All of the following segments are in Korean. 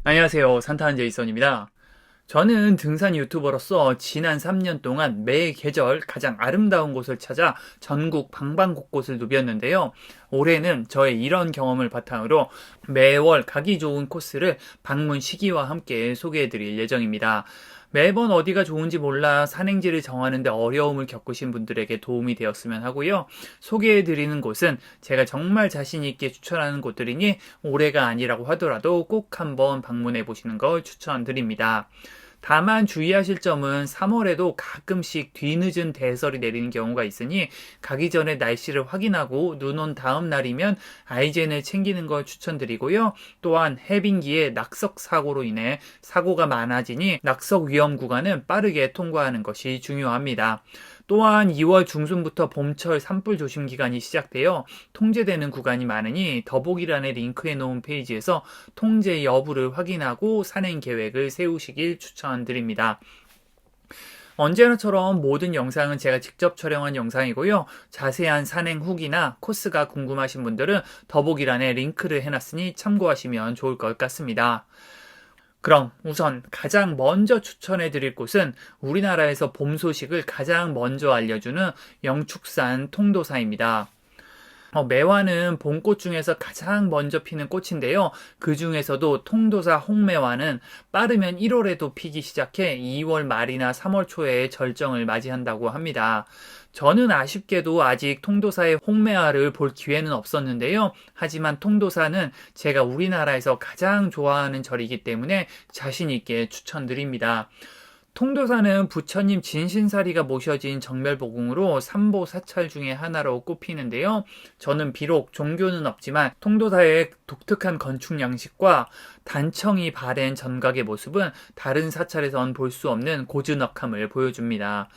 안녕하세요. 산타한 제이선입니다. 저는 등산 유튜버로서 지난 3년 동안 매 계절 가장 아름다운 곳을 찾아 전국 방방곳곳을 누볐는데요. 올해는 저의 이런 경험을 바탕으로 매월 가기 좋은 코스를 방문 시기와 함께 소개해 드릴 예정입니다. 매번 어디가 좋은지 몰라 산행지를 정하는데 어려움을 겪으신 분들에게 도움이 되었으면 하고요. 소개해 드리는 곳은 제가 정말 자신 있게 추천하는 곳들이니 올해가 아니라고 하더라도 꼭 한번 방문해 보시는 걸 추천드립니다. 다만 주의하실 점은 3월에도 가끔씩 뒤늦은 대설이 내리는 경우가 있으니 가기 전에 날씨를 확인하고 눈 온 다음 날이면 아이젠을 챙기는 걸 추천드리고요. 또한 해빙기에 낙석 사고로 인해 사고가 많아지니 낙석 위험 구간은 빠르게 통과하는 것이 중요합니다. 또한 2월 중순부터 봄철 산불 조심 기간이 시작되어 통제되는 구간이 많으니 더보기란에 링크해 놓은 페이지에서 통제 여부를 확인하고 산행 계획을 세우시길 추천드립니다. 언제나처럼 모든 영상은 제가 직접 촬영한 영상이고요. 자세한 산행 후기나 코스가 궁금하신 분들은 더보기란에 링크를 해놨으니 참고하시면 좋을 것 같습니다. 그럼 우선 가장 먼저 추천해 드릴 곳은 우리나라에서 봄 소식을 가장 먼저 알려주는 영축산 통도사입니다. 매화는 봄꽃 중에서 가장 먼저 피는 꽃인데요. 그 중에서도 통도사 홍매화는 빠르면 1월에도 피기 시작해 2월 말이나 3월 초에 절정을 맞이한다고 합니다. 저는 아쉽게도 아직 통도사의 홍매화를 볼 기회는 없었는데요. 하지만 통도사는 제가 우리나라에서 가장 좋아하는 절이기 때문에 자신 있게 추천드립니다. 통도사는 부처님 진신사리가 모셔진 정멸보궁으로 삼보사찰 중에 하나로 꼽히는데요. 저는 비록 종교는 없지만 통도사의 독특한 건축 양식과 단청이 바랜 전각의 모습은 다른 사찰에선 볼 수 없는 고즈넉함을 보여줍니다.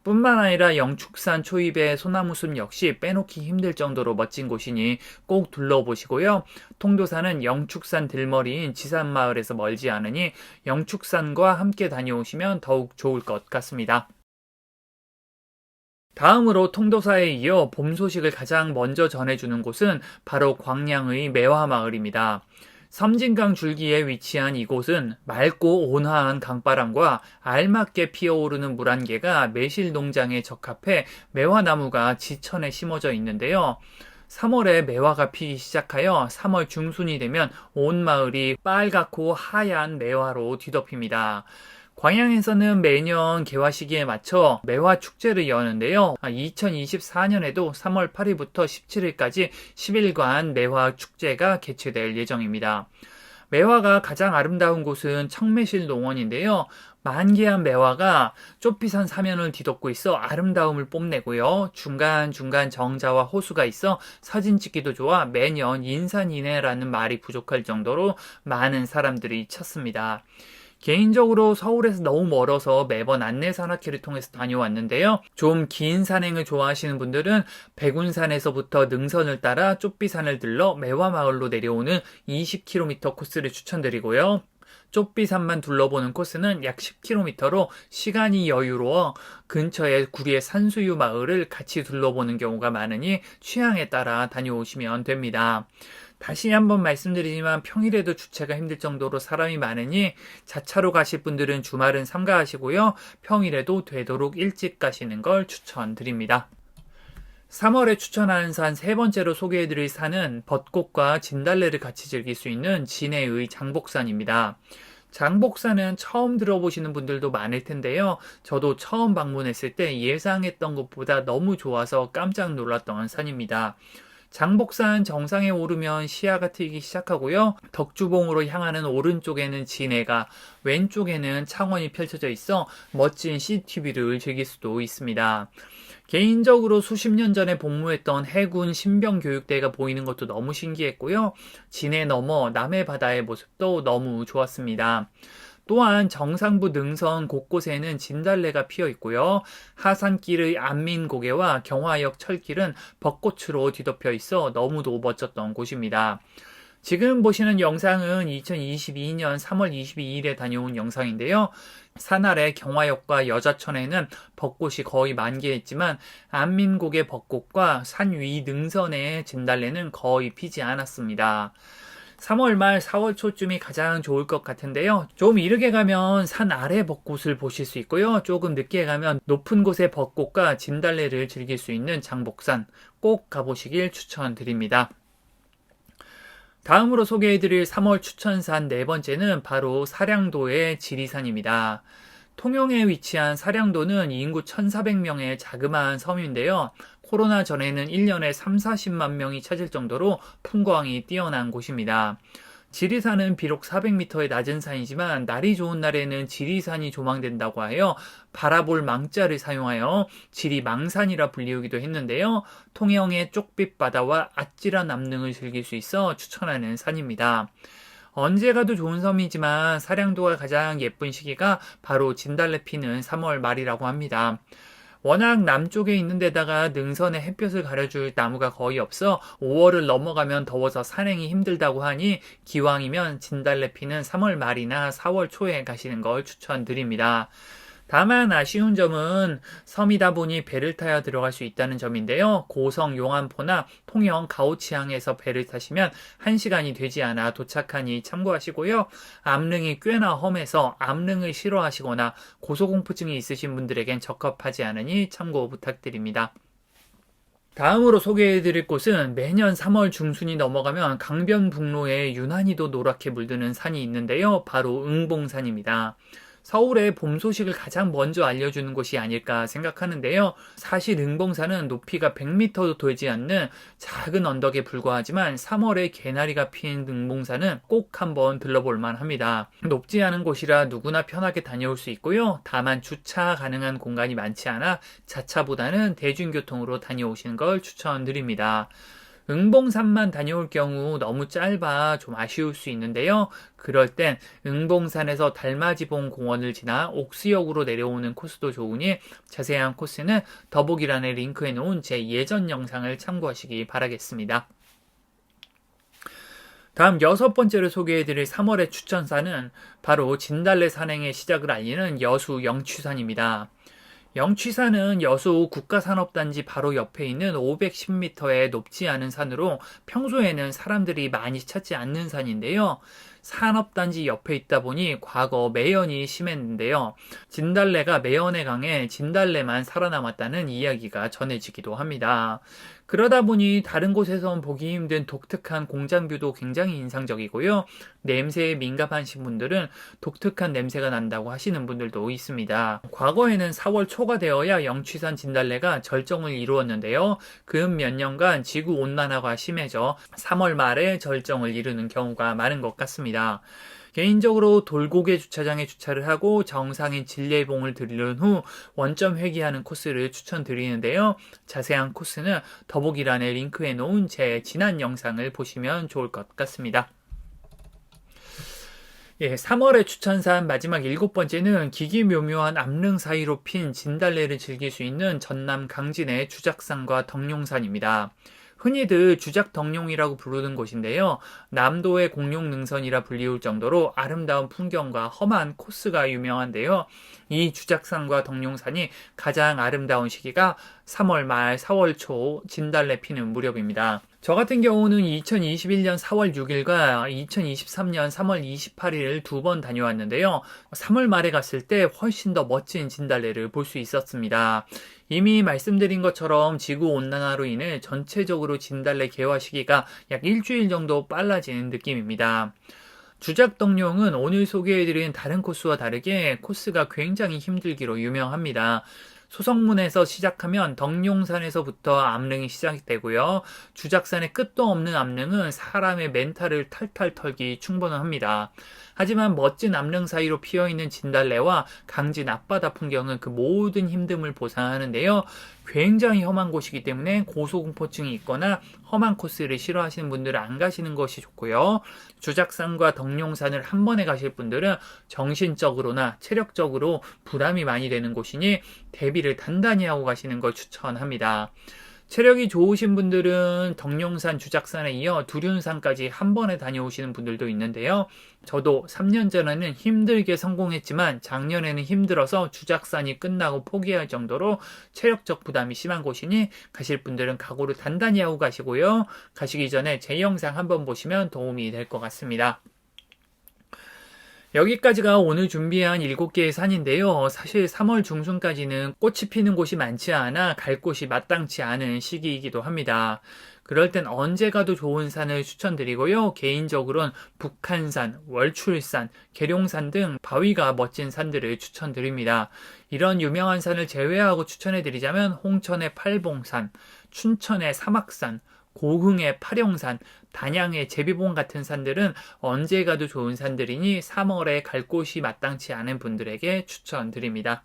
뿐만 아니라 영축산 초입의 소나무숲 역시 빼놓기 힘들 정도로 멋진 곳이니 꼭 둘러보시고요. 통도사는 영축산 들머리인 지산마을에서 멀지 않으니 영축산과 함께 다녀오시면 더욱 좋을 것 같습니다. 다음으로 통도사에 이어 봄 소식을 가장 먼저 전해주는 곳은 바로 광양의 매화마을입니다. 섬진강 줄기에 위치한 이곳은 맑고 온화한 강바람과 알맞게 피어오르는 물안개가 매실 농장에 적합해 매화나무가 지천에 심어져 있는데요. 3월에 매화가 피기 시작하여 3월 중순이 되면 온 마을이 빨갛고 하얀 매화로 뒤덮입니다. 광양에서는 매년 개화 시기에 맞춰 매화 축제를 여는데요. 2024년에도 3월 8일부터 17일까지 10일간 매화 축제가 개최될 예정입니다. 매화가 가장 아름다운 곳은 청매실 농원인데요. 만개한 매화가 좁비산 사면을 뒤덮고 있어 아름다움을 뽐내고요. 중간중간 정자와 호수가 있어 사진 찍기도 좋아 매년 인산인해라는 말이 부족할 정도로 많은 사람들이 찾습니다. 개인적으로 서울에서 너무 멀어서 매번 안내 산악회를 통해서 다녀왔는데요. 좀 긴 산행을 좋아하시는 분들은 백운산에서부터 능선을 따라 좁비산을 들러 매화마을로 내려오는 20km 코스를 추천드리고요. 좁비산만 둘러보는 코스는 약 10km로 시간이 여유로워 근처에 구리의 산수유 마을을 같이 둘러보는 경우가 많으니 취향에 따라 다녀오시면 됩니다. 다시 한번 말씀드리지만 평일에도 주차가 힘들 정도로 사람이 많으니 자차로 가실 분들은 주말은 삼가하시고요. 평일에도 되도록 일찍 가시는 걸 추천드립니다. 3월에 추천하는 산 세 번째로 소개해드릴 산은 벚꽃과 진달래를 같이 즐길 수 있는 진해의 장복산입니다. 장복산은 처음 들어보시는 분들도 많을 텐데요. 저도 처음 방문했을 때 예상했던 것보다 너무 좋아서 깜짝 놀랐던 산입니다. 장복산 정상에 오르면 시야가 트이기 시작하고요. 덕주봉으로 향하는 오른쪽에는 진해가, 왼쪽에는 창원이 펼쳐져 있어 멋진 CCTV를 즐길 수도 있습니다. 개인적으로 수십 년 전에 복무했던 해군 신병교육대가 보이는 것도 너무 신기했고요. 진해 너머 남해 바다의 모습도 너무 좋았습니다. 또한 정상부 능선 곳곳에는 진달래가 피어 있고요. 하산길의 안민고개와 경화역 철길은 벚꽃으로 뒤덮여 있어 너무도 멋졌던 곳입니다. 지금 보시는 영상은 2022년 3월 22일에 다녀온 영상인데요. 산 아래 경화역과 여자천에는 벚꽃이 거의 만개했지만 안민곡의 벚꽃과 산 위 능선의 진달래는 거의 피지 않았습니다. 3월 말 4월 초쯤이 가장 좋을 것 같은데요. 좀 이르게 가면 산 아래 벚꽃을 보실 수 있고요. 조금 늦게 가면 높은 곳의 벚꽃과 진달래를 즐길 수 있는 장복산 꼭 가보시길 추천드립니다. 다음으로 소개해드릴 3월 추천산 네 번째는 바로 사량도의 지리산입니다. 통영에 위치한 사량도는 인구 1,400명의 자그마한 섬인데요. 코로나 전에는 1년에 3, 40만 명이 찾을 정도로 풍광이 뛰어난 곳입니다. 지리산은 비록 400m의 낮은 산이지만 날이 좋은 날에는 지리산이 조망된다고 하여 바라볼 망자를 사용하여 지리망산이라 불리우기도 했는데요. 통영의 쪽빛 바다와 아찔한 남릉을 즐길 수 있어 추천하는 산입니다. 언제 가도 좋은 섬이지만 사량도가 가장 예쁜 시기가 바로 진달래 피는 3월 말이라고 합니다. 워낙 남쪽에 있는 데다가 능선에 햇볕을 가려줄 나무가 거의 없어 5월을 넘어가면 더워서 산행이 힘들다고 하니 기왕이면 진달래 피는 3월 말이나 4월 초에 가시는 걸 추천드립니다. 다만 아쉬운 점은 섬이다 보니 배를 타야 들어갈 수 있다는 점인데요. 고성 용안포나 통영 가오치항에서 배를 타시면 1시간이 되지 않아 도착하니 참고하시고요. 암릉이 꽤나 험해서 암릉을 싫어하시거나 고소공포증이 있으신 분들에겐 적합하지 않으니 참고 부탁드립니다. 다음으로 소개해드릴 곳은 매년 3월 중순이 넘어가면 강변북로에 유난히도 노랗게 물드는 산이 있는데요. 바로 응봉산입니다. 서울의 봄 소식을 가장 먼저 알려주는 곳이 아닐까 생각하는데요. 사실 응봉산은 높이가 100m도 되지 않는 작은 언덕에 불과하지만 3월에 개나리가 핀 응봉산은 꼭 한번 들러볼 만합니다. 높지 않은 곳이라 누구나 편하게 다녀올 수 있고요. 다만 주차 가능한 공간이 많지 않아 자차보다는 대중교통으로 다녀오시는 걸 추천드립니다. 응봉산만 다녀올 경우 너무 짧아 좀 아쉬울 수 있는데요. 그럴 땐 응봉산에서 달맞이봉 공원을 지나 옥수역으로 내려오는 코스도 좋으니 자세한 코스는 더보기란에 링크해 놓은 제 예전 영상을 참고하시기 바라겠습니다. 다음 6번째로 소개해드릴 3월의 추천산은 바로 진달래 산행의 시작을 알리는 여수 영취산입니다. 영취산은 여수 국가산업단지 바로 옆에 있는 510m의 높지 않은 산으로 평소에는 사람들이 많이 찾지 않는 산인데요. 산업단지 옆에 있다 보니 과거 매연이 심했는데요. 진달래가 매연에 강해 진달래만 살아남았다는 이야기가 전해지기도 합니다. 그러다 보니 다른 곳에선 보기 힘든 독특한 공장뷰도 굉장히 인상적이고요. 냄새에 민감하신 분들은 독특한 냄새가 난다고 하시는 분들도 있습니다. 과거에는 4월 초가 되어야 영취산 진달래가 절정을 이루었는데요. 근 몇 년간 지구온난화가 심해져 3월 말에 절정을 이루는 경우가 많은 것 같습니다. 개인적으로 돌고개 주차장에 주차를 하고 정상인 진례봉을 들른 후 원점 회귀하는 코스를 추천드리는데요. 자세한 코스는 더보기란에 링크해 놓은 제 지난 영상을 보시면 좋을 것 같습니다. 3월의 추천산 마지막 7번째는 기기묘묘한 암릉 사이로 핀 진달래를 즐길 수 있는 전남 강진의 주작산과 덕룡산입니다. 흔히들 주작덕룡이라고 부르는 곳인데요. 남도의 공룡능선이라 불리울 정도로 아름다운 풍경과 험한 코스가 유명한데요. 이 주작산과 덕룡산이 가장 아름다운 시기가 3월 말 4월 초 진달래 피는 무렵입니다. 저 같은 경우는 2021년 4월 6일과 2023년 3월 28일을 2번 다녀왔는데요. 3월 말에 갔을 때 훨씬 더 멋진 진달래를 볼 수 있었습니다. 이미 말씀드린 것처럼 지구온난화로 인해 전체적으로 진달래 개화 시기가 약 일주일 정도 빨라지는 느낌입니다. 주작덕룡은 오늘 소개해드린 다른 코스와 다르게 코스가 굉장히 힘들기로 유명합니다. 소성문에서 시작하면 덕룡산에서부터 암릉이 시작되고요. 주작산의 끝도 없는 암릉은 사람의 멘탈을 탈탈 털기 충분합니다. 하지만 멋진 암릉 사이로 피어있는 진달래와 강진 앞바다 풍경은 그 모든 힘듦을 보상하는데요. 굉장히 험한 곳이기 때문에 고소공포증이 있거나 험한 코스를 싫어하시는 분들은 안 가시는 것이 좋고요. 주작산과 덕룡산을 한 번에 가실 분들은 정신적으로나 체력적으로 부담이 많이 되는 곳이니 대비를 단단히 하고 가시는 걸 추천합니다. 체력이 좋으신 분들은 덕룡산, 주작산에 이어 두륜산까지 한 번에 다녀오시는 분들도 있는데요. 저도 3년 전에는 힘들게 성공했지만 작년에는 힘들어서 주작산이 끝나고 포기할 정도로 체력적 부담이 심한 곳이니 가실 분들은 각오를 단단히 하고 가시고요. 가시기 전에 제 영상 한번 보시면 도움이 될 것 같습니다. 여기까지가 오늘 준비한 7개의 산인데요. 사실 3월 중순까지는 꽃이 피는 곳이 많지 않아 갈 곳이 마땅치 않은 시기이기도 합니다. 그럴 땐 언제 가도 좋은 산을 추천드리고요. 개인적으로는 북한산, 월출산, 계룡산 등 바위가 멋진 산들을 추천드립니다. 이런 유명한 산을 제외하고 추천해드리자면 홍천의 팔봉산, 춘천의 사막산, 고흥의 팔영산, 단양의 제비봉 같은 산들은 언제 가도 좋은 산들이니 3월에 갈 곳이 마땅치 않은 분들에게 추천드립니다.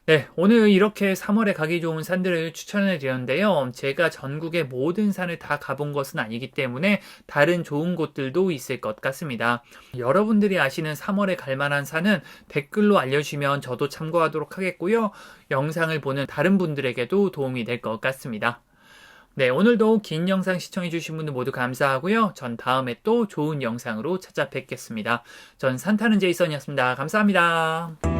네, 오늘 이렇게 3월에 가기 좋은 산들을 추천해 드렸는데요. 제가 전국의 모든 산을 다 가본 것은 아니기 때문에 다른 좋은 곳들도 있을 것 같습니다. 여러분들이 아시는 3월에 갈 만한 산은 댓글로 알려주시면 저도 참고하도록 하겠고요. 영상을 보는 다른 분들에게도 도움이 될 것 같습니다. 네, 오늘도 긴 영상 시청해주신 분들 모두 감사하고요. 전 다음에 또 좋은 영상으로 찾아뵙겠습니다. 전 산타는 제이슨이었습니다. 감사합니다.